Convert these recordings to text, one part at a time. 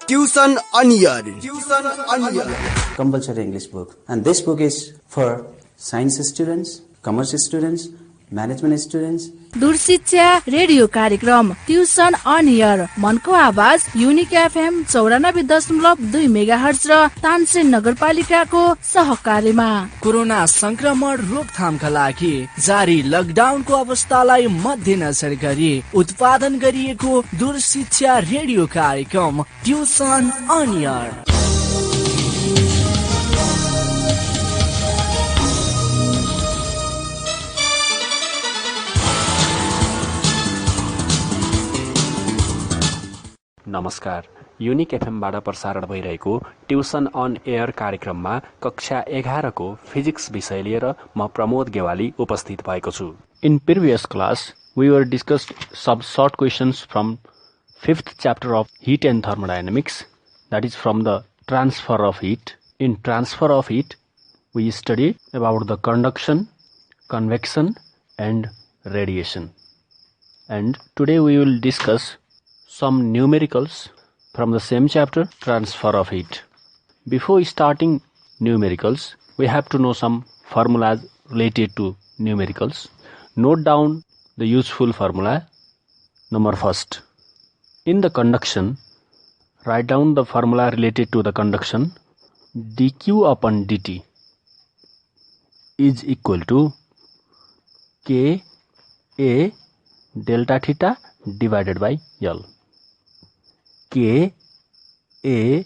Tuition on Air. Compulsory English book, and this book is for science students, commerce students, management students. दूरशिक्षा radio कार्यक्रम tuition on air मनको आवाज unique FM 94.2 megahertz र तानसेन नगरपालिकाको सहकार्यमा corona संक्रमण रोकथामका लागि जारी लकडाउनको अवस्थालाई मध्यनजर गरी उत्पादन गरिएको दूरशिक्षा रेडियो कार्यक्रम ट्युसन अन एयर। नमस्कार, युनिक एफएमबाट प्रसारण भइरहेको ट्युसन अन एयर कार्यक्रममा कक्षा 11 को फिजिक्स विषय लिएर म प्रमोद गेवाली उपस्थित भएको छु। In previous class we were discussed some short questions from 5th chapter of heat and thermodynamics, that is from the transfer of heat. In transfer of heat we studied about the conduction, convection and radiation, and today we will discuss some numericals from the same chapter, transfer of heat. Before starting numericals, we have to know some formulas related to numericals. Note down the useful formula. Number first, in the conduction, write down the formula related to the conduction. dq upon dt is equal to K A delta theta divided by L. K A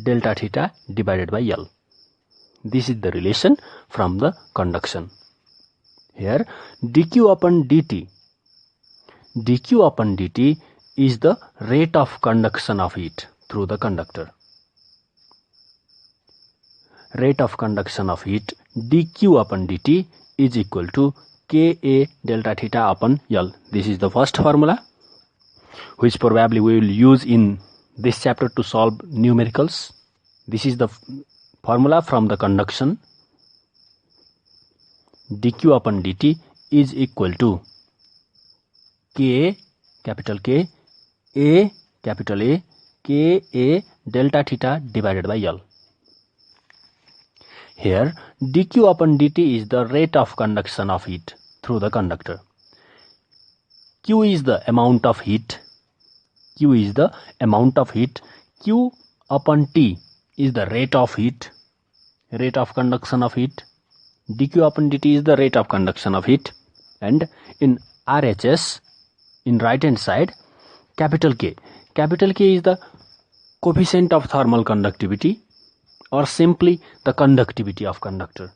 delta theta divided by L. This is the relation from the conduction. Here dq upon dt is the rate of conduction of heat through the conductor. Rate of conduction of heat dq upon dt is equal to Ka delta theta upon L. This is the first formula, which probably we will use in this chapter to solve numericals. This is the formula from the conduction. dq upon dt is equal to K, capital K, A, capital A, Ka delta theta divided by L. Here dq upon dt is the rate of conduction of heat through the conductor. Q is the amount of heat. Q is the amount of heat. Q upon T is the rate of heat, rate of conduction of heat. dq upon dt is the rate of conduction of heat. And in RHS, in right hand side, capital K is the coefficient of thermal conductivity, or simply the conductivity of conductor.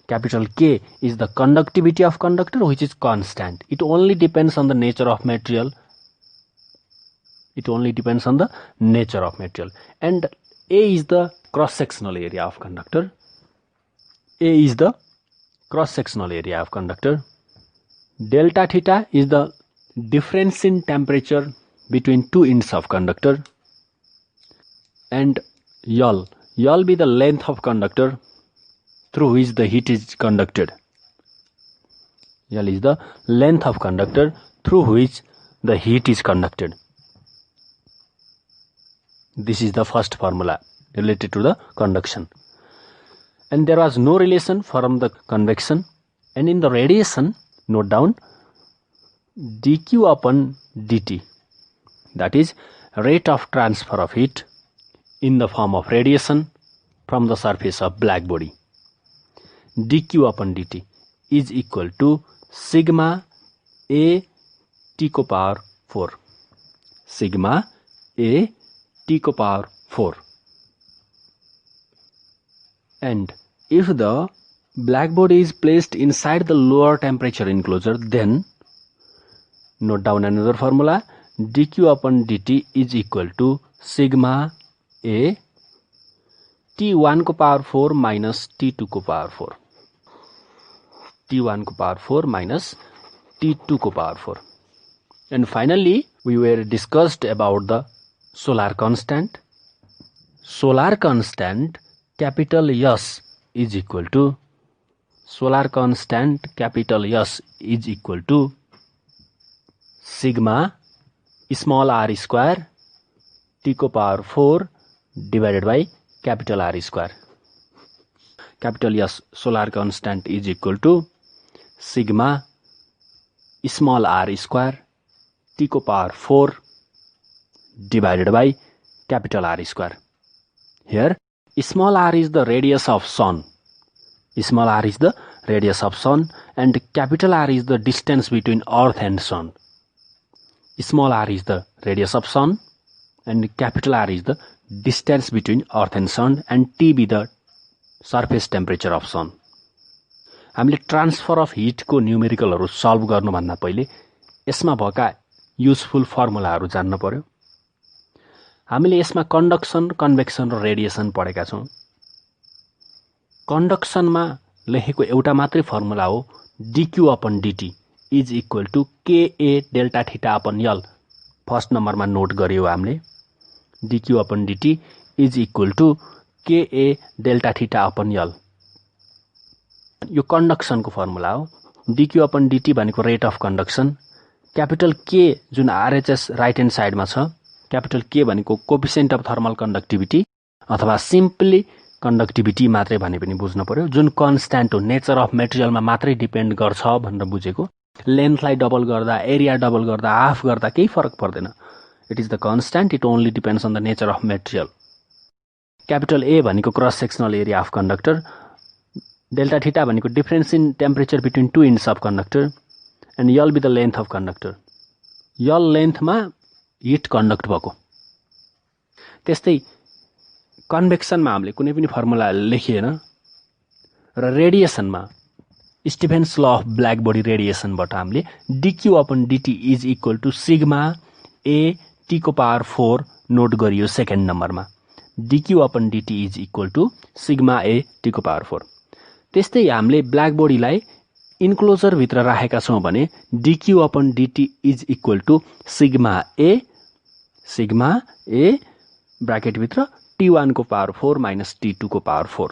Capital K is the conductivity of conductor, which is constant. It only depends on the nature of material. It only depends on the nature of material. And A is the cross-sectional area of conductor. A is the cross-sectional area of conductor. Delta theta is the difference in temperature between two ends of conductor. And L be the length of conductor through which the heat is conducted. L is the length of conductor through which the heat is conducted. This is the first formula related to the conduction. And there was no relation from the convection. And in the radiation, note down dq upon dt, that is rate of transfer of heat in the form of radiation from the surface of black body. dq upon dt is equal to sigma A T को power 4. Sigma A T को power 4. And if the black body is placed inside the lower temperature enclosure, then note down another formula. dq upon dt is equal to sigma A T1 को power 4 minus T2 को power 4. T1 को power 4 minus T2 को power 4. And finally, we were discussed about the solar constant. Solar constant capital S is equal to sigma small R square T को power 4 divided by capital R square. Capital S solar constant is equal to sigma small R square T को power 4 divided by capital R square. Here small r is the radius of sun. Small r is the radius of sun and capital R is the distance between earth and sun. Small r is the radius of sun and capital R is the distance between earth and sun and T be the surface temperature of sun. हामीले transfer of हिटको न्युमेरिकलहरू solve गर्नुभन्दा पहिले यसमा भएका useful फर्मुलाहरू जान्न पर्यो. हामीले यसमा कन्डक्सन, कन्भेक्सन र रेडिएसन पढेका छौँ. कन्डक्सनमा लेखेको एउटा मात्रै फर्मुला हो dq upon dt is equal to KA delta theta upon L. First नम्बरमा नोट गर्यो हामीले dq upon dt is equal to KA delta theta upon L. यो कन्डक्सनको फर्मुला हो. dq अपन dt भनेको rate of conduction. Capital K जुन RHS right hand साइडमा छ, क्यापिटल K भनेको कोफिसिएन्ट अफ थर्मल कन्डक्टिभिटी अथवा सिम्पली कन्डक्टिभिटी मात्रै भने पनि बुझ्नु पर्यो. जुन कन्स्ट्यान्ट हो, नेचर अफ मेटेरियलमा मात्रै डिपेन्ड गर्छ भनेर बुझेको. लेन्थलाई डबल गर्दा, एरिया डबल गर्दा, हाफ गर्दा केही फरक पर्दैन. It is the constant, it only depends on the nature of material. Capital A भनेको cross sectional area of conductor. Delta theta भनेको difference in temperature between two ends of conductor and L be the length of conductor. L लेन्थमा heat conduct भएको. त्यस्तै कन्भेक्सनमा हामीले कुनै पनि formula लेखिएन र रेडिएसनमा स्टिफेन्स law of black body रेडिएसनबाट हामीले dq upon dt is equal to sigma A t को पावर 4 नोट गरियो सेकेन्ड नम्बरमा. dq upon dt is equal to sigma A t को पावर 4. त्यस्तै हामीले ब्ल्याक बडीलाई इन्क्लोजर भित्र राखेका छौं भने dq upon dt is equal to sigma A bracket भित्र t1 को पावर 4 माइनस t2 को पावर 4.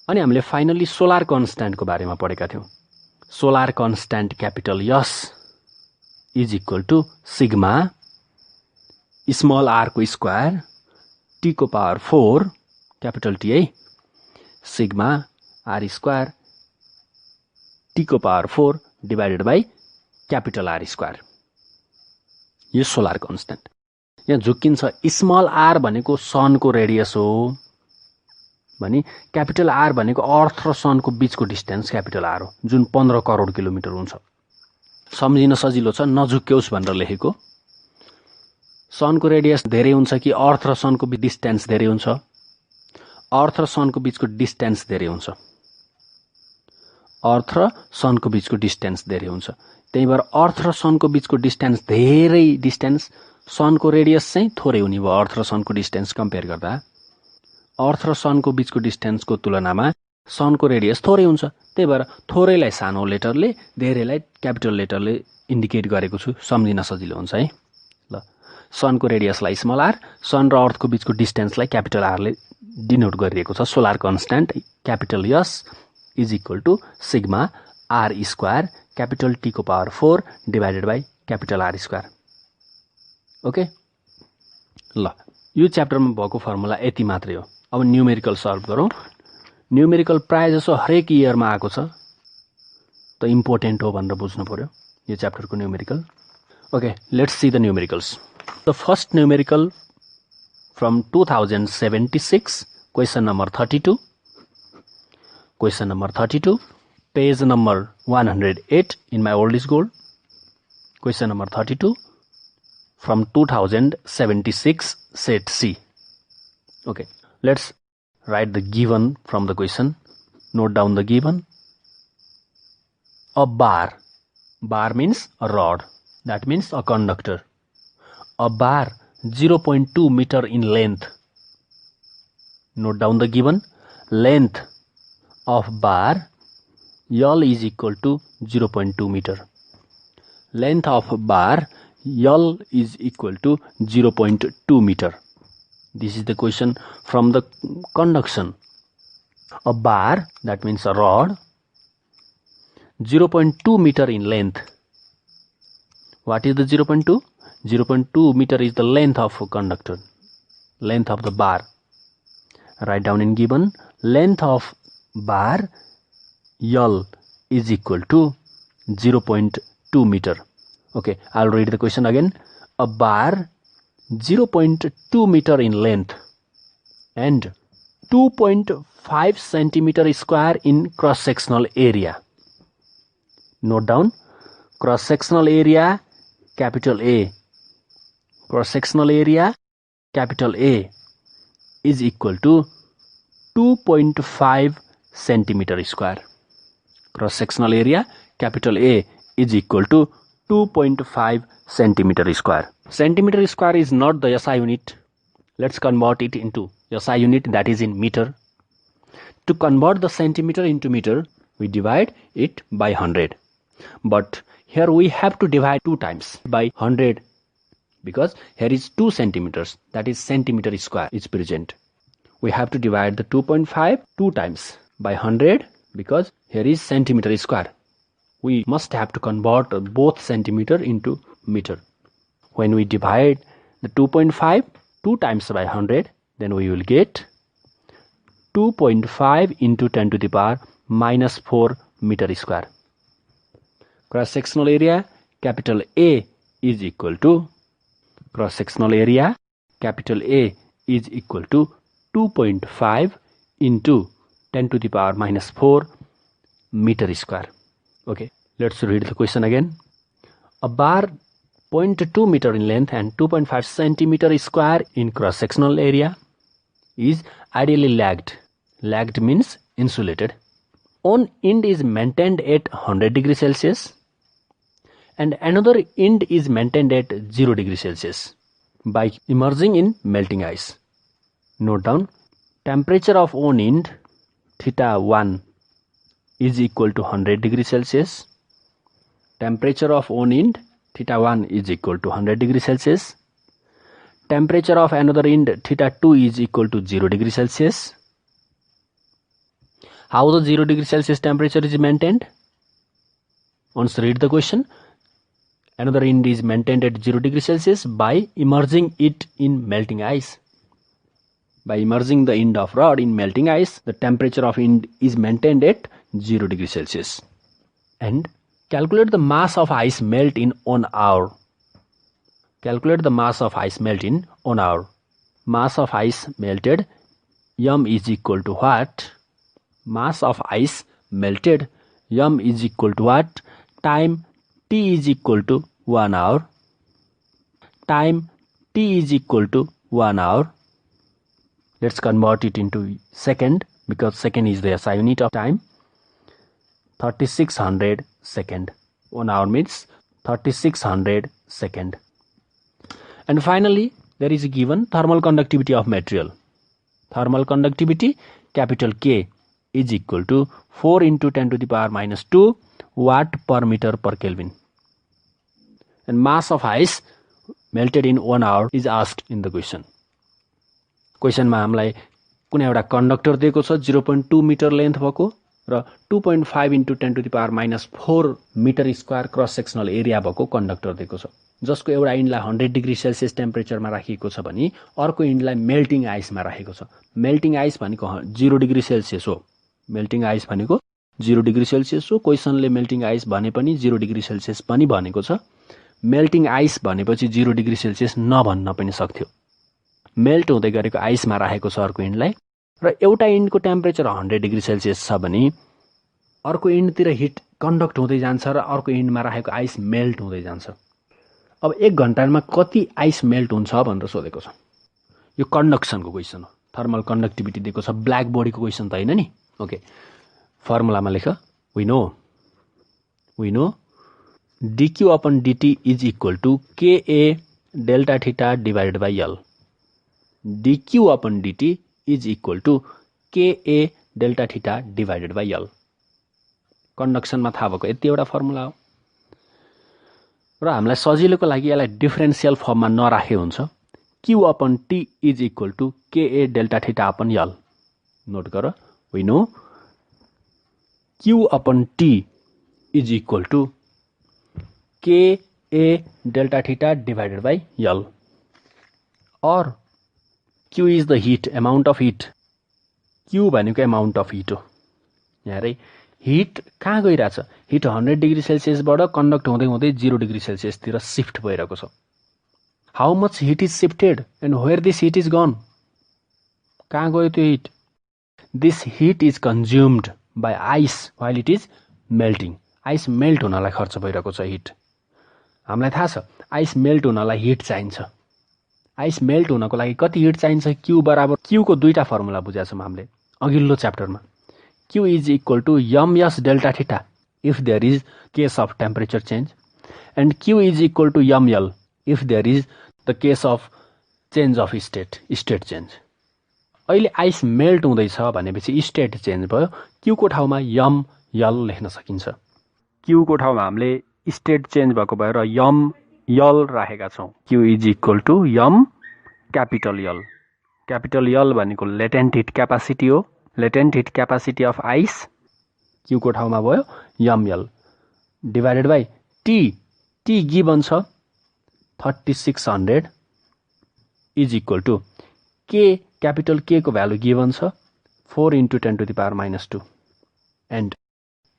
अनि हामीले फाइनली सोलर कन्स्ट्यान्टको बारेमा पढेका थियौं. Solar constant capital S is equal to sigma small r को स्क्वायर t को पावर 4 क्यापिटल T है सिग्मा r स्क्वायर t को power 4 divided by capital R square. यो सोलर कन्स्ट्यान्ट. यहाँ झुक्किन्छ स्मल r भनेको सनको रेडियस हो भने क्यापिटल R भनेको अर्थ र सनको बीचको डिस्टेन्स क्यापिटल R हो जुन 15 करोड किलोमिटर हुन्छ. सम्झिन सजिलो छ, नझुक्क्योस् भनेर लेखेको. सनको रेडियस धेरै हुन्छ कि अर्थ र सनको डिस्टेन्स धेरै हुन्छ? अर्थ र सनको बीचको डिस्टेन्स धेरै हुन्छ. अर्थ र सनको बीचको डिस्टेन्स धेरै हुन्छ. त्यही भएर अर्थ र सनको बीचको डिस्टेन्स धेरै डिस्टेन्स, सनको रेडियस चाहिँ थोरै हुने भयो अर्थ र सनको डिस्टेन्स कम्पेयर गर्दा. अर्थ र सनको बीचको डिस्टेन्सको तुलनामा सनको रेडियस थोरै हुन्छ. त्यही भएर थोरैलाई सानो लेटरले, धेरैलाई क्यापिटल लेटरले इन्डिकेट गरेको छु, सम्झिन सजिलो हुन्छ है. ल, सनको रेडियसलाई स्मल r, सन र अर्थको बीचको डिस्टेन्सलाई क्यापिटल R ले डिनोट गरिएको छ. Solar constant capital S is equal to sigma R square capital T को power 4 divided by capital R square. Okay, ल, यो च्याप्टरमा भएको फर्मुला यति मात्रै हो. अब न्युमेरिकल सल्भ गरौँ. न्युमेरिकल प्राय जसो हरेक इयरमा आएको छ, त इम्पोर्टेन्ट हो भनेर बुझ्नु पर्यो यो च्याप्टरको numerical. Okay, let's see the numericals. The first numerical from 2076, question number 32. Question number 32, page number 108 in my old is gold. Question number 32 from 2076, set C. Okay, let's write the given from the question. Note down the given. A bar. Bar means a rod. That means a conductor. A bar 0.2 meter in length. Note down the given. Length of bar L is equal to 0.2 meter. Length of bar L is equal to 0.2 meter. This is the question from the conduction. A bar, that means a rod, 0.2 meter in length. What is the 0.2? 0.2 meter is the length of a conductor, length of the bar. Write down in given, length of bar L is equal to 0.2 meter. Okay, I'll read the question again. A bar 0.2 meter in length and 2.5 centimeter square in cross-sectional area. Note down, cross-sectional area capital A. Cross-sectional area capital A is equal to 2.5 centimeter square. Cross-sectional area capital A is equal to 2.5 centimeter square. Centimeter square is not the SI unit. Let's convert it into SI unit, that is in meter. To convert the centimeter into meter, we divide it by 100. But here we have to divide 2 times by 100 because here is 2 centimeters, that is centimeter square is present. We have to divide the 2.5 2 times by 100 because here is centimeter square. We must have to convert both centimeter into meter. When we divide the 2.5 2 times by 100, then we will get 2.5 into 10 to the power minus 4 meter square. Cross-sectional area capital A is equal to, cross-sectional area capital A is equal to 2.5 into 10 to the power minus 4 meter square. Okay, let's read the question again. A bar 0.2 meter in length and 2.5 centimeter square in cross-sectional area is ideally lagged. Lagged means insulated. One end is maintained at 100 degrees Celsius and another end is maintained at 0 degrees Celsius by immersing in melting ice. Note down, temperature of one end theta 1 is equal to 100 degrees Celsius. Temperature of one end theta 1 is equal to 100 degrees Celsius. Temperature of another end theta 2 is equal to 0 degrees Celsius. How the 0 degrees Celsius temperature is maintained? Once read the question. Another end is maintained at 0 degrees Celsius by immersing it in melting ice. By immersing the end of rod in melting ice, the temperature of end is maintained at 0 degrees Celsius. And calculate the mass of ice melt in 1 hour. Calculate the mass of ice melt in 1 hour. Mass of ice melted, m is equal to what? Mass of ice melted, m is equal to what? Time t is equal to 1 hour. Time t is equal to 1 hour. Let's convert it into second because second is the SI unit of time. 3600 second. 1 hour means 3600 second. And finally, there is a given thermal conductivity of material. Thermal conductivity capital K is equal to 4 into 10 to the power minus 2 watt per meter per Kelvin. And mass of ice melted in 1 hour is asked in the question. क्वेसनमा हामीलाई कुनै एउटा conductor दिएको छ 0.2 metre length भएको र 2.5 into 10 to the power minus 4 meter square cross sectional area भएको conductor दिएको छ जसको एउटा इन्डलाई 100 डिग्री सेल्सियस टेम्परेचरमा राखिएको छ भने अर्को इन्डलाई मेल्टिङ आइसमा राखेको छ। मेल्टिङ आइस भनेको 0 डिग्री सेल्सियस हो। मेल्टिङ आइस भनेको 0 डिग्री सेल्सियस हो। क्वेसनले मेल्टिङ आइस भने पनि 0 डिग्री सेल्सियस पनि भनेको छ। मेल्टिङ आइस भनेपछि 0 डिग्री सेल्सियस नभन्न पनि सक्थ्यो। मेल्ट हुँदै गरेको आइसमा राखेको छ अर्को इन्डलाई र एउटा इन्डको टेम्परेचर 100 डिग्री सेल्सियस छ भने अर्को इन्डतिर हिट कन्डक्ट हुँदै जान्छ र अर्को इन्डमा राखेको आइस मेल्ट हुँदै जान्छ। अब 1 घण्टामा कति आइस मेल्ट हुन्छ भनेर सोधेको छ। यो कन्डक्सनको क्वेसन हो। थर्मल कन्डक्टिभिटी दिएको छ। ब्ल्याक बडीको क्वेसन त हैन नि। ओके, फर्मुलामा लेख। We know dq upon dt is equal to ka delta theta divided by L. dq upon dt is equal to ka delta theta divided by L. कन्डक्सनमा थाहा भएको यति एउटा फर्मुला हो र हामीलाई सजिलोको लागि यसलाई डिफरेन्शियल फर्ममा नराखे हुन्छ। q upon t is equal to ka delta theta upon L. Note गर। we know q upon t is equal to ka A delta theta divided by L. Or Q is the heat, amount of heat. Q भनेको amount of heat हो. यहाँ रे hit कहाँ गइरहेछ? Hit 100 degree सेल्सियसबाट conduct हुँदै हुँदै 0 degree सेल्सियसतिर shift भइरहेको छ. How much heat is shifted and where this heat is gone? कहाँ गयो त्यो hit? This heat is consumed by ice while it is melting. Ice melt हुनलाई खर्च भइरहेको छ हिट. हामीलाई थाहा छ आइस मेल्ट हुनलाई हिट चाहिन्छ. आइस मेल्ट हुनको लागि कति हिट चाहिन्छ? Q बराबर Q को दुईटा फर्मुला बुझाएको छौं हामीले अघिल्लो च्याप्टरमा. Q is equal to ms delta theta if there is case of temperature change and Q is equal to ml if there is the case of change of state change. अहिले ice melt हुँदैछ भनेपछि state change भयो. Q को ठाउँमा ml लेख्न सकिन्छ. Q को ठाउँमा हामीले स्टेट चेन्ज भएको भएर ml राखेका छौं. Q is equal to m capital L. Capital L भनेको latent heat capacity हो. Latent heat capacity of ice Q को ठाउँमा भयो ml divided by T given छ 3600 is equal to K, capital K को भ्यालु given छ 4 into 10 to the power minus 2 and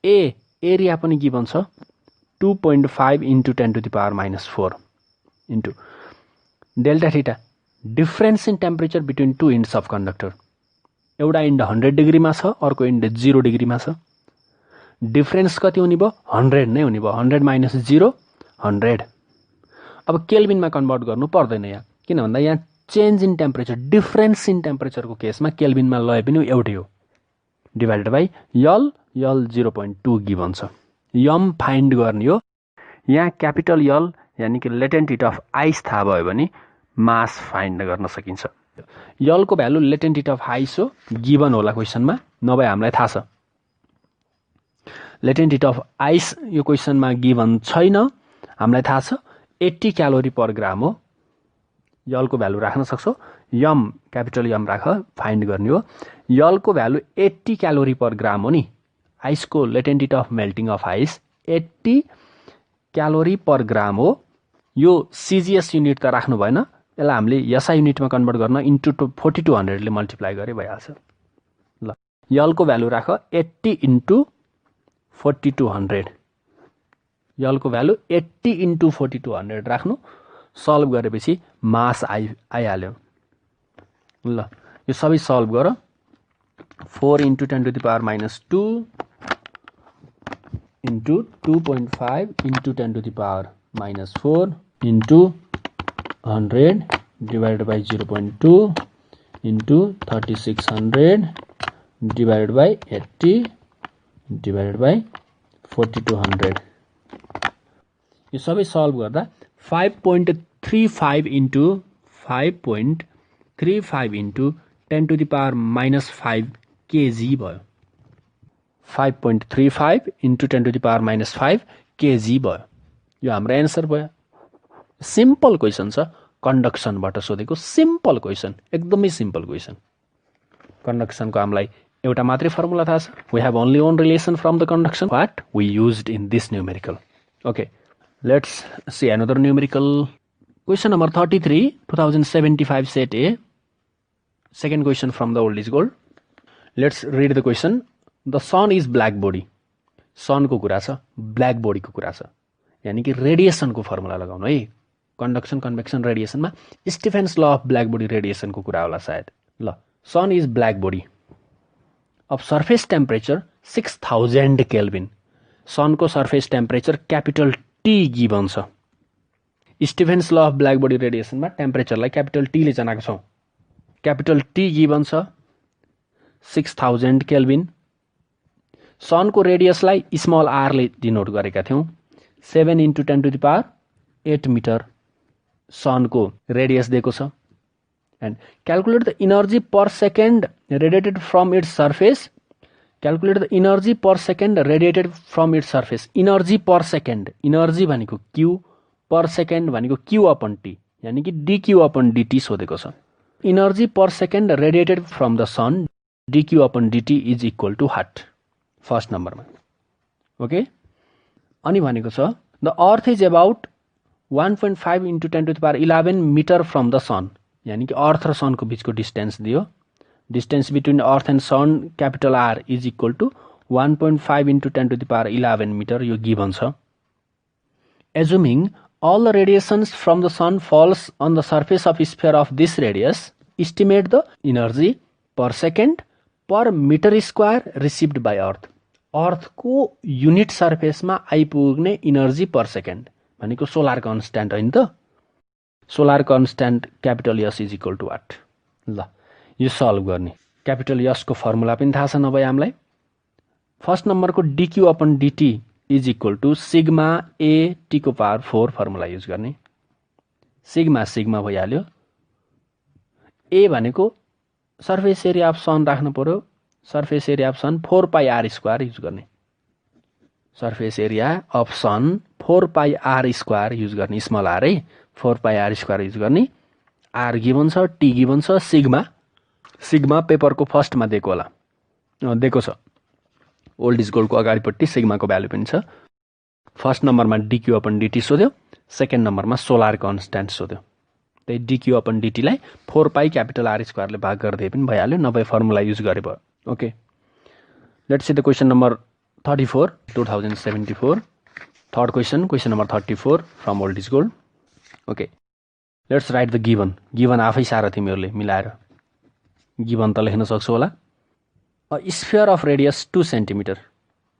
A, area पनि given छ 2.5 into 10 to the power minus 4 into delta theta, difference in temperature between two ends of conductor. एउटा end 100 डिग्रीमा छ, अर्को end 0 डिग्रीमा छ. Difference कति हुने भयो? 100 नै हुने भयो. 100 minus 0 100. अब केल्भिनमा कन्भर्ट गर्नु पर्दैन यहाँ, किन भन्दा यहाँ change in temperature, difference in टेम्परेचरको केसमा केल्भिनमा लय पनि एउटै हो. डिभाइडेड बाइ L 0.2 गिभन छ. m फाइन्ड गर्ने हो. यहाँ क्यापिटल L यानी कि लेटेन्ट हिट अफ आइस थाहा भयो भने मास फाइन्ड गर्न सकिन्छ. L को value latent heat of ice हो, गिभन होला क्वेसनमा, नभए हामीलाई थाहा छ. लेटेन्ट हिट अफ आइस यो क्वेसनमा गिभन छैन, हामीलाई थाहा छ 80 क्यालोरी पर ग्राम हो. L को भ्यालु राख्न सक्छौ. m क्यापिटल M राख, फाइन्ड गर्ने हो. L को भ्यालु 80 क्यालोरी पर ग्राम हो नि. आइसको latent heat of melting of ice 80 calorie per gram हो. यो CGS युनिट त राख्नु भएन, यसलाई हामीले SI युनिटमा कन्भर्ट गर्न इन्टु 4200 ले मल्टिप्लाई गरे भइहाल्छ. ल, L को भ्यालु राख 80 इन्टु 4200. L को भ्यालु 80 इन्टु 4200 राख्नु. सल्भ गरेपछि मास आइहाल्यो. ल, यो सबै सल्भ गर. 4 into 10 to the power minus 2 into 2.5 into 10 to the power minus 4 into 100 divided by 0.2 into 3600 divided by 80 divided by 4200. यो सबै सल्भ गर्दा 5.35 into 5.35 into 10 to the power minus 5 kg भयो. 5.35 into 10 to the power minus 5 kg भयो. यो हाम्रो answer भयो. Simple question छ, कन्डक्सनबाट सोधेको सिम्पल क्वेसन, एकदमै सिम्पल क्वेसन. कन्डक्सनको हामीलाई एउटा मात्रै फर्मुला थाहा छ. We have only one relation from the conduction what we used in this numerical. Okay, let's see another numerical. Question number 33 2075 set A. Second question from the old is gold. Let's read the question. The sun is black body. सनको कुरा छ, black बॉडीको कुरा छ, यानी कि रेडिएसनको formula लगाउनु है. Conduction, convection, रेडिएसनमा स्टिफेन्स law of black body रेडिएसनको कुरा होला सायद. ल, sun is black body of surface temperature 6000 kelvin. सनको surface temperature capital T given छ. Stefan's law of black body रेडिएसनमा टेम्परेचरलाई क्यापिटल टी ले जनाएको छौं. क्यापिटल टी गिभन छ 6000 केल्भिन. सनको रेडियसलाई स्मल आर ले डिनोट गरेका थियौं. 7 into 10 to the power 8 metre सनको रेडियस दिएको छ. And calculate the energy per second radiated from its surface. Calculate the energy per second radiated from its surface. Energy per second, energy भनेको Q, per second भनेको Q upon T, यानी कि dQ upon dt सोधेको छ. Energy per second radiated from the sun dQ upon dt is equal to what? First नम्बरमा. Okay, अनि भनेको छ the earth is about 1.5 into 10 to the power 11 meter from the sun, यानी कि अर्थ र सनको बीचको डिस्टेन्स दियो. Distance between earth and sun capital R is equal to 1.5 into 10 to the power 11 meter, यो गिभन छ. Assuming all the radiations from the sun falls on the surface of sphere of this radius, estimate the energy per second per meter square received by earth. अर्थको unit सर्फेसमा आइपुग्ने energy per second भनेको solar constant होइन त. Solar constant capital S is equal to what. ल यो solve गर्ने. Capital एसको formula पनि थाहा छ नभए हामीलाई. फर्स्ट नम्बरको dq upon dt is equal to sigma A T को पावर 4 फर्मुला युज गर्ने. सिग्मा सिग्मा भइहाल्यो. ए भनेको सर्फेस एरिया अफ सन राख्नु पर्यो. Surface area of sun 4 pi R square use गर्ने. Surface area of sun 4 pi R square use गर्ने. Small R है. 4 pi R square use गर्ने. R given छ, T given छ, sigma. Sigma पेपरको फर्स्टमा दिएको होला, दिएको छ. ओल्ड इज गोल्डको अगाडिपट्टि सिग्माको भ्यालु पनि छ. फर्स्ट नम्बरमा डिक्यू अपन डिटी सोध्यो. सेकेन्ड नम्बरमा सोलर कन्स्ट्यान्ट सोध्यो. त्यही डिक्यू अपन डिटीलाई 4 पाई क्यापिटल आर स्क्वायरले भाग गरिदिए पनि भइहाल्यो, नभए फर्मुला युज गरे भयो. Okay, let's see the question number 34 2074. Third question, question number 34 from old is gold. Okay, let's write the given. Given आफै सारा तिमीहरूले मिलाएर गिभन त लेख्न सक्छौ होला. A sphere of radius 2 centimetre,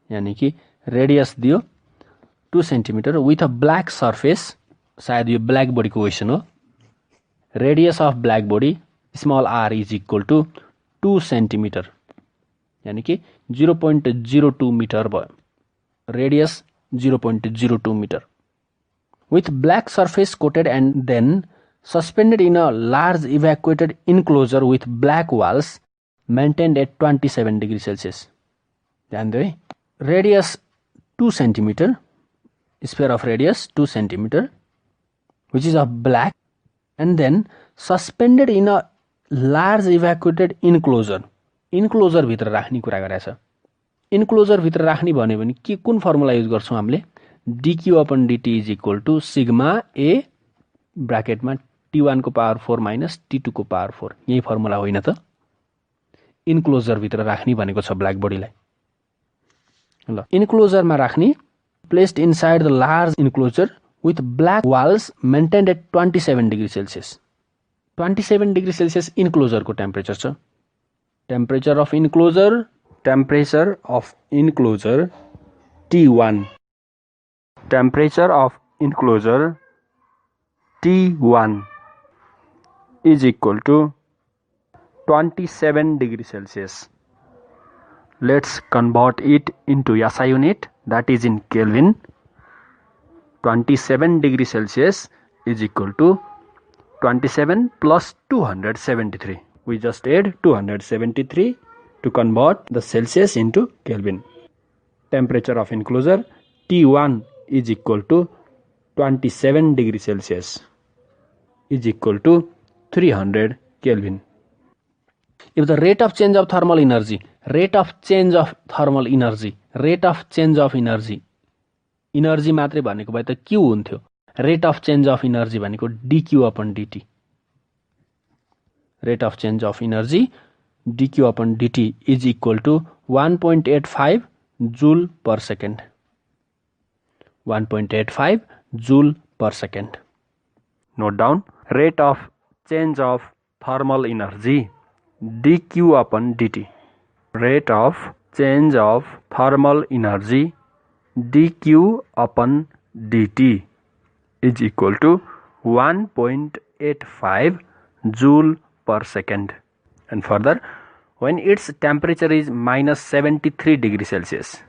यानी कि रेडियस दियो 2 centimetre with a black surface. सायद यो ब्ल्याक बडीको क्वेसन हो. Radius of black body small R is equal to 2 centimetre, यानी कि 0.02 मिटर भयो. रेडियस 0.02 metre with black surface coated and then suspended in a large evacuated enclosure with black walls maintained at 27 degrees Celsius. ध्यान दियो है. Radius 2 centimetre, sphere of radius 2 centimeter which is of black and then suspended in a large evacuated enclosure. Enclosure भित्र राख्ने कुरा गरेछ. Enclosure भित्र राख्ने भन्यो भने के कुन फर्मुला युज गर्छौं हामीले? Dq upon dt is equal to sigma A ब्राकेटमा टी1 को पावर 4 माइनस टी2 को पावर 4. यही फर्मुला होइन त? इन्क्लोजर भित्र राख्ने भनेको छ ब्ल्याक बडीलाई. ल, इन्क्लोजरमा राख्ने. Placed inside the large enclosure with black walls maintained at 27 degree Celsius. 27 degree Celsius इन्क्लोजरको टेम्परेचर छ. Temperature of enclosure T1. Temperature of enclosure T1 is equal to 27 degree Celsius. Let's convert it into SI unit, that is in Kelvin. 27 degree Celsius is equal to 27 plus 273. We just add 273 to convert the Celsius into Kelvin. Temperature of enclosure T1 is equal to 27 degree Celsius is equal to 300 Kelvin. If the rate of change of thermal energy, energy मात्रै भनेको भए त Q हुन्थ्यो. Rate of change of energy भनेको dQ upon dt. Rate of change of energy dQ upon dt is equal to 1.85 joule per second. 1.85 joule per second. Note down. Rate of change of thermal energy dQ upon dt. Rate of change of thermal energy dQ upon dt is equal to 1.85 joule per second. And further, when its temperature is minus 73 degree Celsius,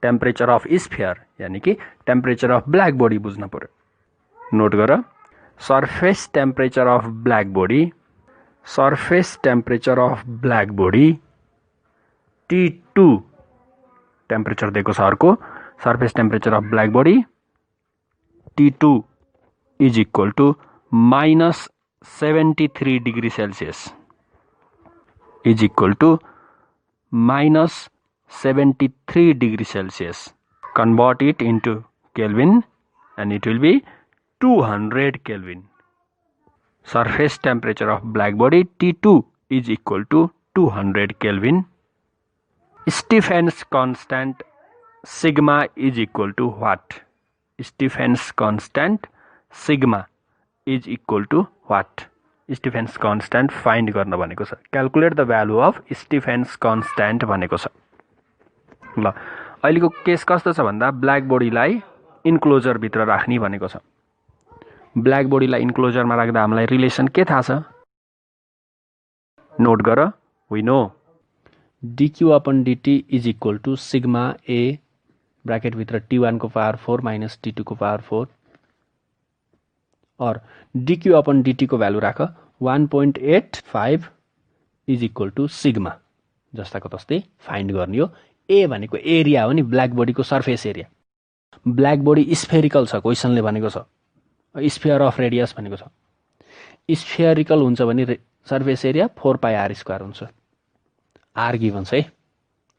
temperature of sphere यानी कि temperature of black body बुझ्न पर्यो. Note गर. surface temperature of black body T2 temperature दिएको छ अर्को. surface temperature of black body T2 is equal to minus 73 degree Celsius is equal to minus 73 degree Celsius. Convert it into Kelvin and it will be 200 Kelvin. Surface temperature of black body T2 is equal to 200 Kelvin. Stefan's constant sigma is equal to what? Stefan's constant sigma is equal to what? Stefan's constant find गर्न भनेको छ. Calculate the value of Stefan's constant भनेको छ. ल अहिलेको case कस्तो छ भन्दा ब्ल्याक बडीलाई इन्क्लोजर भित्र राख्ने भनेको छ. ब्ल्याक बडीलाई इन्क्लोजरमा राख्दा हामीलाई रिलेसन के थाहा छ? नोट गर. We know dq upon dt is equal to sigma a bracket भित्र t1 को पावर 4 माइनस t2 को पावर 4 और dq upon dt को भ्यालु राख 1.85 इज इक्वल टू सिग्मा. जस्ताको तस्तै फाइन्ड गर्ने हो. ए भनेको एरिया हो नि, ब्ल्याक बडीको surface area. Black body spherical छ, क्वेसनले भनेको छ. स्फियर अफ रेडियस भनेको छ. स्फेरिकल हुन्छ भने surface area 4 pi R square हुन्छ. आर गिभन छ है.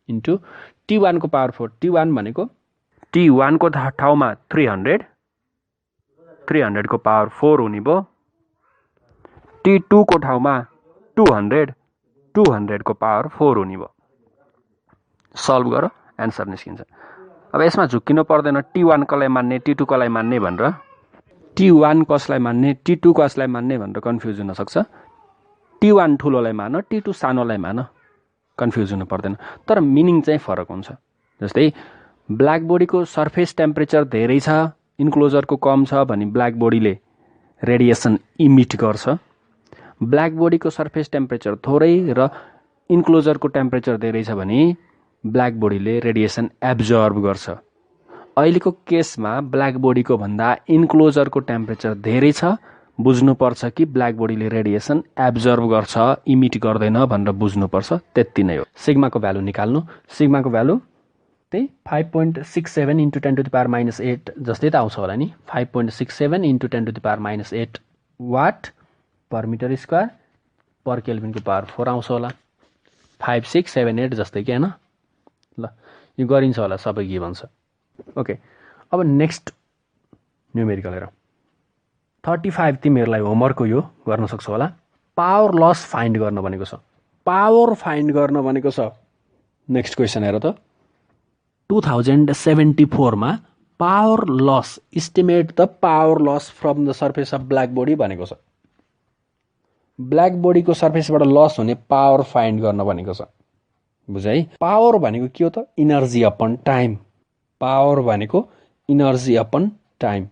इन्टु t1 को पावर 4. t1 भनेको t1 को ठाउँमा 300 को पावर 4 हुने भयो. t2 को ठाउँमा 200 को पावर 4 हुने भयो. सल्भ गर, एन्सर निस्किन्छ. अब यसमा झुक्किनु पर्दैन t1 कसलाई मान्ने t2 कसलाई मान्ने भनेर. t1 कसलाई मान्ने t2 कसलाई मान्ने भनेर कन्फ्युज हुन सक्छ. t1 ठुलोलाई मान, t2 सानोलाई मान, कन्फ्युज हुनु पर्दैन. तर मिनिङ चाहिँ फरक हुन्छ. जस्तै ब्ल्याक बडीको सर्फेस टेम्परेचर धेरै छ, इन्क्लोजरको कम छ भने ब्ल्याक बडीले रेडिएसन इमिट गर्छ. ब्ल्याक बडीको सर्फेस टेम्परेचर थोरै र इन्क्लोजरको टेम्परेचर धेरै छ भने ब्ल्याक बडीले रेडिएसन एब्जर्ब गर्छ. अहिलेको केसमा ब्ल्याक बडीको भन्दा इन्क्लोजरको टेम्परेचर धेरै छ, बुझ्नुपर्छ कि ब्ल्याक बडीले रेडिएसन एब्जर्ब गर्छ, इमिट गर्दैन भनेर बुझ्नुपर्छ. त्यति नै हो. सिग्माको भ्यालु निकाल्नु. सिग्माको भ्यालु त्यही 5.67 into 10 to the power minus 8 जस्तै त आउँछ होला नि. 5.67 into 10 to the power minus 8 watt per metre square per केल्भिनको पावर 4 आउँछ होला. 5678 जस्तै कि हैन. ल यो गरिन्छ होला, सबै गिभन छ. ओके, अब नेक्स्ट न्युमेरिकल हेरौँ. 35 तिमीहरूलाई होमवर्क हो, यो गर्न सक्छौ होला. पावर लस फाइन्ड गर्न भनेको छ. पावर फाइन्ड गर्न भनेको छ. नेक्स्ट क्वेसन हेर त. 2074 मा power loss estimate the power loss from the surface of black body भनेको छ. ब्ल्याक बडीको सर्फेसबाट लस हुने पावर फाइन्ड गर्न भनेको छ. बुझ है. पावर भनेको के हो त? Energy upon time. पावर भनेको energy upon time.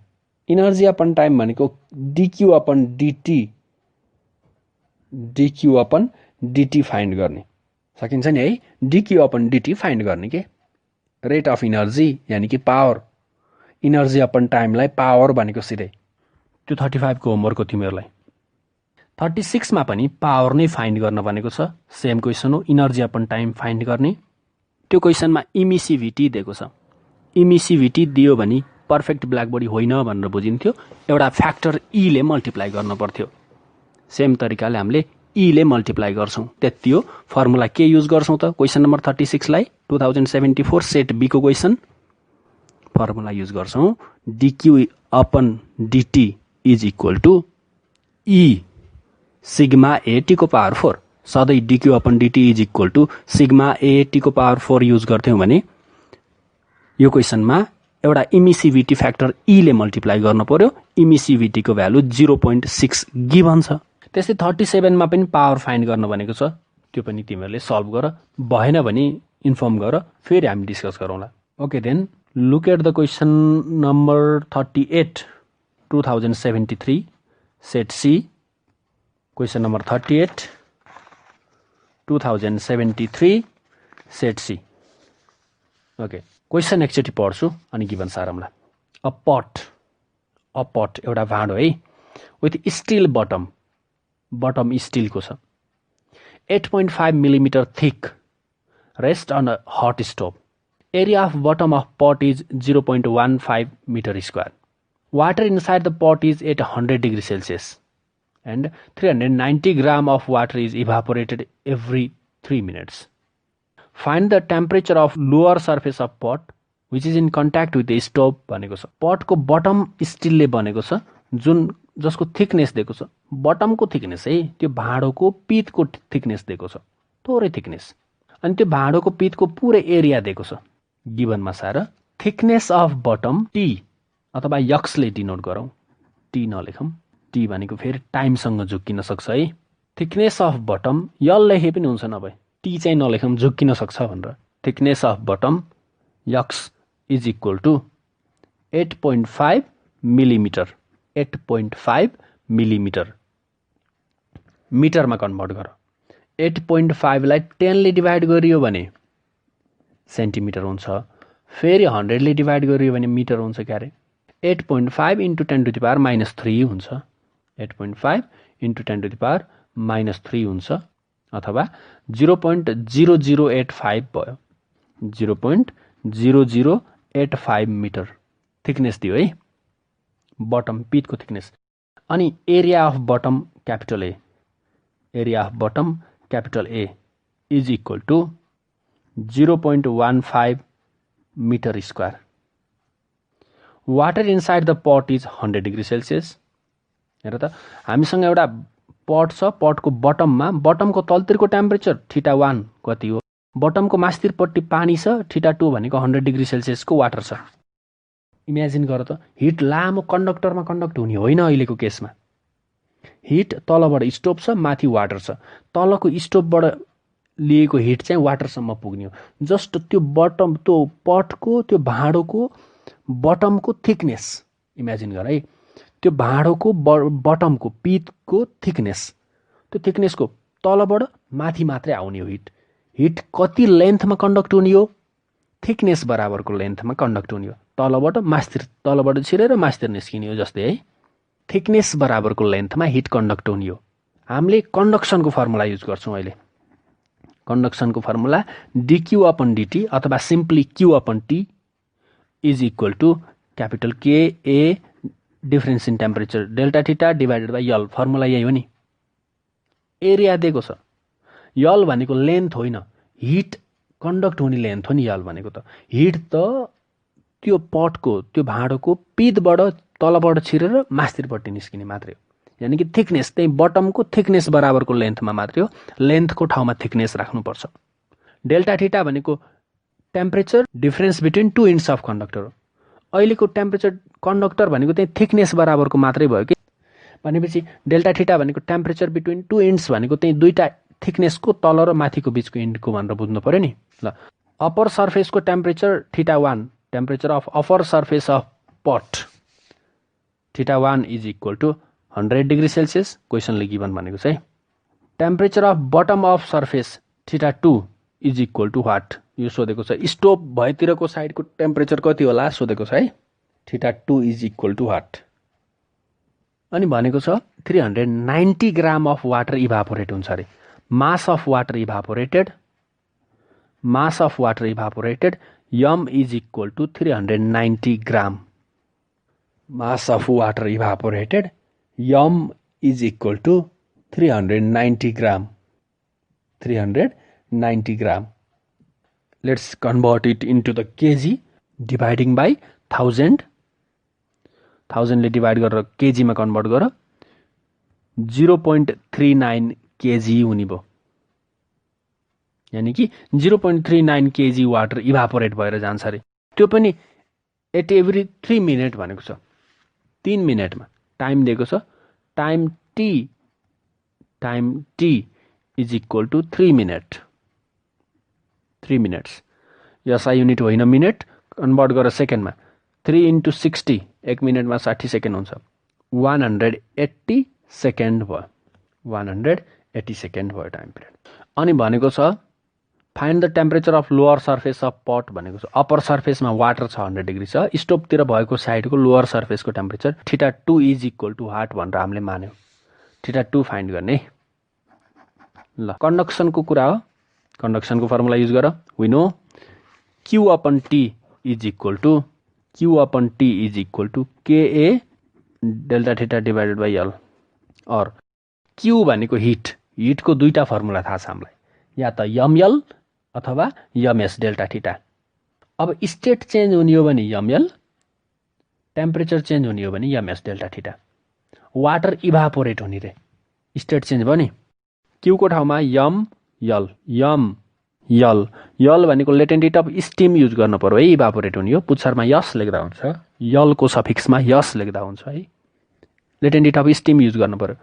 Energy upon time भनेको dq upon dt. dq upon dt find गर्ने सकिन्छ नि है. dq अपन dt फाइन्ड गर्ने के रेट अफ इनर्जी यानी कि पावर. इनर्जी अपन टाइमलाई पावर भनेको सिधै. त्यो 35 को होमवर्क हो तिमीहरूलाई. 36 मा पनि पावर नै फाइन्ड गर्न भनेको छ. सेम क्वेसन हो, इनर्जी अपन टाइम फाइन्ड गर्ने. त्यो क्वेसनमा इमिसिभिटी दिएको छ. इमिसिभिटी दियो भने पर्फेक्ट ब्ल्याक बडी होइन भनेर बुझिन्थ्यो. एउटा फ्याक्टर ई ले मल्टिप्लाई गर्न पर्थ्यो. सेम तरिकाले हामीले ई ले मल्टिप्लाई गर्छौं. त्यति हो. फर्मुला के युज गर्छौं त? क्वेसन नम्बर 36 लाई 2074 सेट बी को क्वेसन फर्मुला युज गर्छौं. dq upon dt is equal to E sigma A T को पावर 4. सधैँ dq upon dt is equal to sigma A T को पावर 4 युज गर्थ्यौं भने यो क्वेसनमा एउटा इमिसिभिटी फ्याक्टर ई ले मल्टिप्लाई गर्नु पर्यो. इमिसिभिटी को भ्यालु 0.6 गिभन छ. त्यस्तै 37 मा पनि पावर फाइन्ड गर्न भनेको छ. त्यो पनि तिमीहरूले सल्भ गर. भएन भने इन्फर्म गर, फेरि हामी डिस्कस गरौँला. Okay then look at the question number 38 2073 set C. Question number 38 2073 set C. Okay, question एकचोटि पढ्छु अनि गिभन सारमला. अ पट एउटा भाँडो है विथ स्टिल बटम. बटम स्टिलको छ. 8.5 millimetre thick. Rest on a hot stove. Area of bottom of pot is 0.15 meter square. Water inside the pot is at 100 degrees Celsius and 390 gram of water is evaporated every 3 minutes. Find the temperature of lower surface of pot which is in contact with the stove भनेको छ. pot को bottom स्टिलले बनेको छ जुन जसको thickness दिएको छ, बटमको thickness है, त्यो भाँडोको पितको थिकनेस दिएको छ, थोरै थिकनेस। अनि त्यो भाँडोको पितको पुरै एरिया दिएको छ गिभनमा सारा। थिकनेस अफ बटम टी अथवा यक्सले डिनोट गरौँ, टी नलेखौँ, टी भनेको फेरि टाइमसँग झुक्किन सक्छ है। थिकनेस अफ बटम यल लेखे पनि हुन्छ, नभए टी चाहिँ नलेखौँ, झुक्किन सक्छ भनेर। Thickness of bottom x is equal to 8.5 millimetre, 8.5 millimetre, मिटरमा कन्भर्ट गर। 8.5 लाई 10 ले डिभाइड गरियो भने सेन्टिमिटर हुन्छ, फेरि 100 ले डिभाइड गरियो भने मिटर हुन्छ क्यारे। 8.5 इन्टु 10 टु द पावर -3 हुन्छ, 8.5 इन्टु 10 टु द पावर -3 हुन्छ, अथवा 0.0085 भयो, 0.0085 मिटर थिकनेस दियो है बटम पितको थिकनेस। अनि area of bottom capital A, area of bottom capital A is equal to 0.15 metre square. Water inside the pot is 100 degree Celsius. हेर त, हामीसँग एउटा पट छ, पटको बटममा, बटमको तलतिरको टेम्परेचर θ1 कति हो, बटमको मास्तिरपट्टि पानी छ, θ2 भनेको 100 डिग्री सेल्सियसको वाटर छ। इमेजिन गर त, हिट लामो कन्डक्टरमा कन्डक्ट हुने होइन। अहिलेको केसमा हिट तलबाट स्टोभ छ, माथि वाटर छ, तलको स्टोभबाट लिएको हिट चाहिँ वाटरसम्म पुग्ने हो। जस्ट त्यो बटम, त्यो पटको, त्यो भाँडोको बटमको थिकनेस इमेजिन गर है, त्यो भाँडोको बटमको पितको थिकनेस, त्यो थिकनेसको तलबाट माथि मात्रै आउने हो हिट। हिट कति लेन्थमा कन्डक्ट हुने हो, थिकनेस बराबरको लेन्थमा कन्डक्ट हुने हो। तलबाट मास्तिर, तलबाट छिरेर मास्तिर निस्किने हो जस्तै है। थिकनेस बराबरको लेन्थमा हिट कन्डक्ट हुने हो। हामीले कन्डक्सनको फर्मुला युज गर्छौँ अहिले। कन्डक्सनको फर्मुला डिक्यू अपन डिटी अथवा simply q upon t is equal to capital K A difference in temperature delta theta divided by L. Formula यही हो नि। एरिया दिएको छ, यल भनेको लेन्थ होइन, हिट कन्डक्ट हुने लेन्थ हो नि यल भनेको। त हिट त त्यो पटको, त्यो भाँडोको पितबाट तलबाट छिरेर मास्तिरपट्टि निस्किने मात्रै हो। यानि कि थिकनेस त्यही बटमको थिकनेस बराबरको लेन्थमा मात्रै हो, लेन्थको ठाउँमा थिकनेस राख्नुपर्छ। डेल्टा थीटा भनेको temperature difference between two ends of conductor हो। अहिलेको टेम्परेचर कन्डक्टर भनेको त्यही थिकनेस बराबरको मात्रै भयो कि, भनेपछि डेल्टा थीटा भनेको टेम्परेचर बिट्विन टु इन्ड्स भनेको त्यही दुईटा थिकनेसको तल र माथिको बिचको इन्डको भनेर बुझ्नु पर्यो नि। ल, अप्पर सर्फेसको temperature θ1, temperature of upper surface of pot θ1 is equal to 100 degree Celsius, क्वेसनले गिभन भनेको चाहिँ। Temperature of bottom of surface θ2 is equal to what, यो सोधेको छ। स्टोभ भएतिरको साइडको टेम्परेचर कति होला सोधेको छ है। θ2 इज इक्वल टु वाट। अनि भनेको छ 390 ग्राम अफ वाटर इभापोरेट हुन्छ अरे। Mass of water evaporated, mass of water evaporated m is equal to 390 gram. Mass of water evaporated m is equal to 390 gram, 390 gram. Let's convert it into the kg, dividing by 1000. 1000 ले divide गरेर केजीमा convert गर, 0.39 KG हुने भयो। यानि कि 0.39 KG water evaporate भएर जान्छ अरे। त्यो पनि एट एभ्री 3 मिनट भनेको छ, 3 मिनटमा टाइम दिएको छ। Time T is equal to 3 minute, 3 minutes. यसलाई युनिट होइन मिनट, कन्भर्ट गरेर सेकेन्डमा 3 इन्टु 60, 1 मिनटमा 60 सेकेन्ड हुन्छ, 180 सेकेन्ड भयो, 180 सेकेन्ड भयो टाइम पिरियड। अनि भनेको छ find the temperature of lower surface of पट भनेको छ। अप्पर सर्फेसमा वाटर छ, 100 डिग्री छ, स्टोभतिर भएको साइडको लोअर सर्फेसको temperature θ2 is equal to what भनेर हामीले मान्यौँ। θ2 फाइन्ड गर्ने। ल, कन्डक्सनको कुरा हो, कन्डक्सनको फर्मुला युज गर। We know Q upon T is equal to KA delta theta divided by L। और Q भनेको हिट, हिटको दुईटा फर्मुला थाहा छ हामीलाई, या त ML अथवा MS डेल्टा थीटा। अब स्टेट चेन्ज हुने हो भने ML, टेम्परेचर चेन्ज हुने हो भने MS delta theta. Water evaporate हुने रे, स्टेट चेन्ज भयो नि। क्यूको ठाउँमा यम यल, यम यल, यल भनेको latent heat of steam use गर्नु पर्यो है, इभापोरेट हुने हो। पुच्छरमा यस लेख्दा हुन्छ, यलको सफिक्समा यस लेख्दा हुन्छ है। Latent heat of steam use गर्नु पर्यो।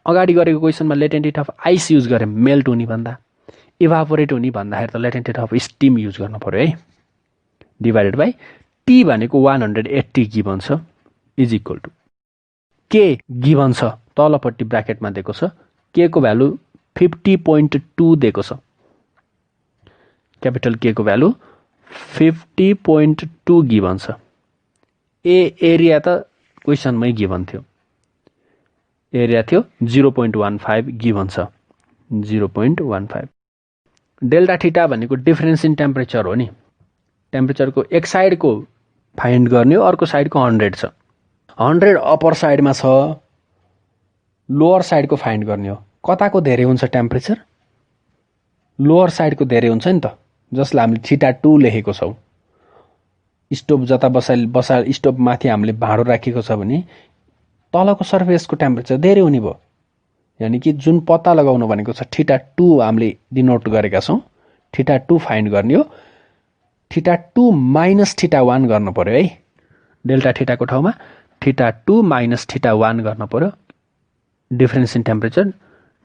अगाडि गरेको क्वेसनमा latent heat of ice use गरे, मेल्ट हुने भन्दा। इभापोरेट हुने भन्दाखेरि त latent heat of steam use गर्नु पर्यो है। डिभाइडेड बाई टी भनेको 180 गिभन छ इज इक्वल टु के गिभन छ, तलपट्टि ब्राकेटमा दिएको छ, के को भ्यालु 50.2 दिएको छ। क्यापिटल के को भ्यालु 50.2 गिभन छ। एरिया त क्वेसनमै गिभन थियो, एरिया थियो 0.15 गिभन छ, 0.15। डेल्टा थीटा भनेको डिफरेन्स इन टेम्परेचर हो नि। टेम्परेचरको एक साइडको फाइन्ड गर्ने हो, अर्को साइडको 100 छ। 100 अप्पर साइडमा छ, लोअर साइडको फाइन्ड गर्ने हो। कताको धेरै हुन्छ टेम्परेचर? लोअर साइडको धेरै हुन्छ नि त, जसलाई हामीले θ2 लेखेको छौँ। स्टोभ जता बसा स्टोभ माथि हामीले भाँडो राखेको छ भने तलको सर्फेसको टेम्परेचर धेरै हुने भयो। यानि कि जुन पत्ता लगाउनु भनेको छ θ2 हामीले डिनोट गरेका छौँ, θ2 फाइन्ड गर्ने हो। θ2 माइनस θ1 गर्नु पर्यो है। डेल्टा थीटाको ठाउँमा θ2 माइनस θ1 गर्नु पर्यो। डिफरेन्स इन टेम्परेचर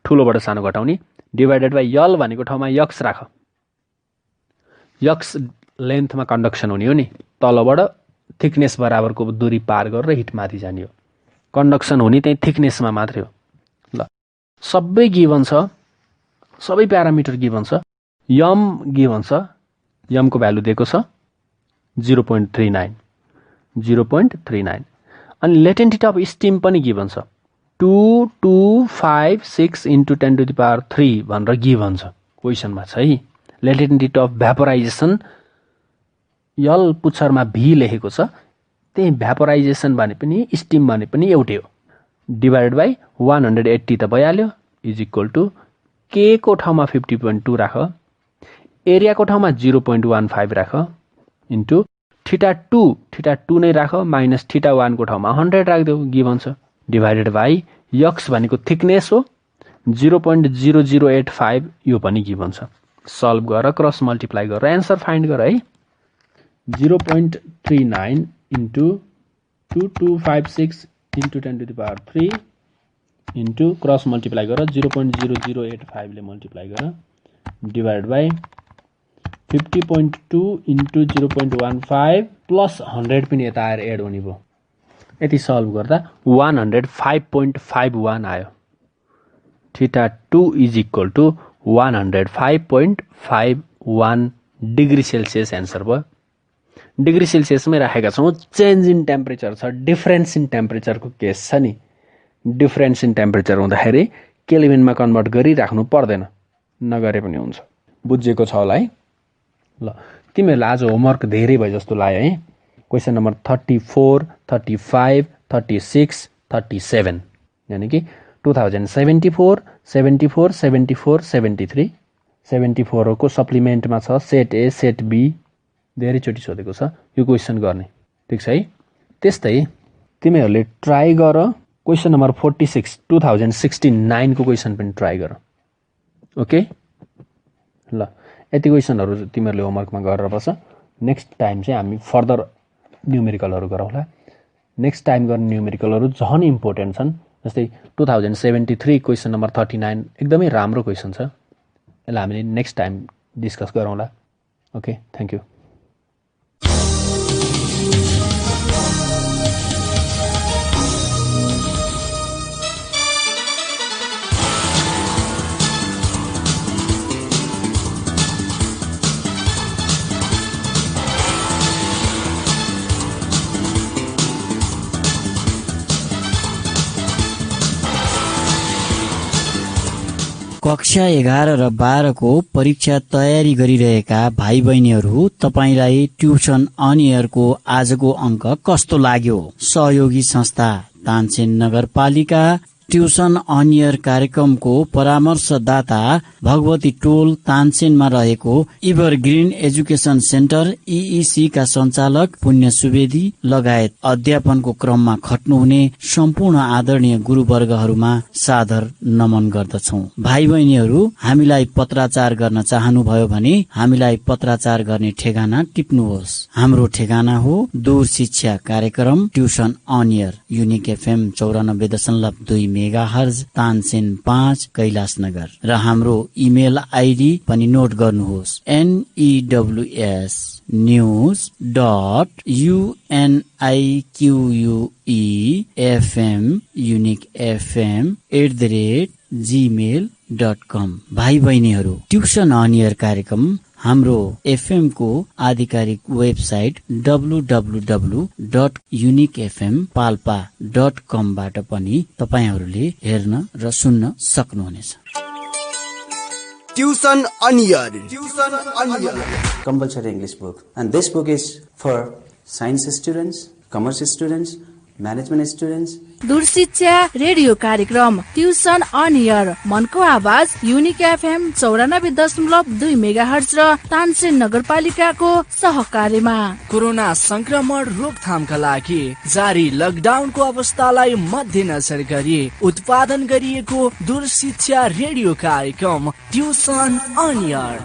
ठुलोबाट सानो घटाउने, डिभाइडेड बाई यल भनेको ठाउँमा यक्स राख। यक्स लेन्थमा कन्डक्सन हुने हो नि, तलबाट थिकनेस बराबरको दूरी पार गरेर हिट माथि जाने हो। कन्डक्सन हुने त्यही थिकनेसमा मात्रै हो। ल, सबै गिभन छ, सबै प्यारामिटर गिभन छ। यम गिभन छ, यमको भ्यालु दिएको छ 0.39, 0.39। अनि लेटेन्ट हिट अफ स्टिम पनि गिभन छ 2256 × 10⁻³ भनेर गिभन छ, क्वेसनमा छ है। लेटेन्ट हिट अफ भ्यापोराइजेसन यल पुच्छरमा भी लेखेको छ, त्यही भ्यापोराइजेसन भने पनि स्टिम भने पनि एउटै हो। डिभाइडेड बाई 180 त भइहाल्यो इज इक्वल टु के को ठाउँमा 50.2 राख, एरियाको ठाउँमा 0.15 राख, इन्टु θ2 नै राख, माइनस θ1 को ठाउँमा 100 राखिदेऊ, गिभन छ। डिभाइडेड बाई यक्स भनेको थिकनेस हो 0.0085, यो पनि गिभन छ। सल्भ गरेर क्रस मल्टिप्लाई गरेर एन्सर फाइन्ड गर है। 0.39 × 2256 × 10⁻³ इन्टु क्रस मल्टिप्लाई गरेर 0.0085 ले मल्टिप्लाई गरेर डिभाइड बाई 50.2 × 0.15 प्लस 100 पनि यता आएर एड हुने भयो। यति सल्भ गर्दा 105.51 आयो। θ2 is equal to 105.51 degree Celsius answer भयो। डिग्री सेल्सियसमै राखेका छौँ। चेन्ज इन टेम्परेचर छ, डिफरेन्स इन टेम्परेचरको केस छ नि। डिफरेन्स इन टेम्परेचर हुँदाखेरि केल्भिनमा कन्भर्ट गरिराख्नु पर्दैन, नगरे पनि हुन्छ। बुझेको छ होला है। ल, तिमीहरूलाई आज होमवर्क धेरै भयो जस्तो लाग्यो है। क्वेसन नम्बर 34, 35, 36, 37 यानि कि 2074, 74, 74, 73, 74 को सप्लिमेन्टमा छ सेट ए, सेट बी, धेरैचोटि सोधेको छ। यो क्वेसन गर्ने, ठिक छ है। त्यस्तै तिमीहरूले ट्राई गर क्वेसन नम्बर 46, 2069 को क्वेसन पनि ट्राई गर। ओके, ल, यति क्वेसनहरू तिमीहरूले होमवर्कमा गरेर बस। नेक्स्ट टाइम चाहिँ हामी फर्दर न्युमेरिकलहरू गरौँला। नेक्स्ट टाइम गर्ने न्युमेरिकलहरू झन् इम्पोर्टेन्ट छन्। जस्तै 2073 क्वेसन नम्बर 39 एकदमै राम्रो क्वेसन छ, यसलाई हामीले नेक्स्ट टाइम डिस्कस गरौँला। Okay, thank you. कक्षा 11 र 12 को परीक्षा तयारी गरिरहेका भाइ बहिनीहरू, तपाईलाई ट्युसन अन एयरको आजको अङ्क कस्तो लाग्यो? सहयोगी संस्था तानसेन नगरपालिका ट्युसन अन एयर कार्यक्रमको परामर्शदाता भगवती टोल तानसेनमा रहेको इभरग्रीन एजुकेसन सेन्टर EEC का सञ्चालक पुण्य सुवेदी लगायत अध्यापनको क्रममा खट्नुहुने सम्पूर्ण आदरणीय गुरुवर्गहरूमा सादर नमन गर्दछौं। भाइ बहिनीहरू, हामीलाई पत्राचार गर्न चाहनुभयो भने हामीलाई पत्राचार गर्ने ठेगाना टिप्नुहोस्। हाम्रो ठेगाना हो दूर शिक्षा कार्यक्रम tuition on air unique FM 94.2 megahertz Tansen 5 Kailashnagar र हाम्रो इमेल आइडी पनि नोट गर्नुहोस् news.uniquefm@gmail.com। भाइ बहिनीहरू, ट्युसन अन एयर कार्यक्रम हाम्रो FM को आधिकारिक वेबसाइट www.uniquefmpalpa.com बाट पनि तपाईहरूले हेर्न र सुन्न सक्नुहुनेछ। Tuition on air compulsory English book, and this book is for science students, commerce students, management students. दूर शिक्षा रेडियो कार्यक्रम ट्युसन अन एयर मनको आवाज युनिक FM 94.2 मेगाहर्ज र तानसेन नगरपालिकाको सहकार्यमा कोरोना संक्रमण रोकथामका लागि जारी लकडाउनको अवस्थालाई मध्यनजर गरी उत्पादन गरिएको दूर शिक्षा रेडियो कार्यक्रम ट्युसन अन एयर।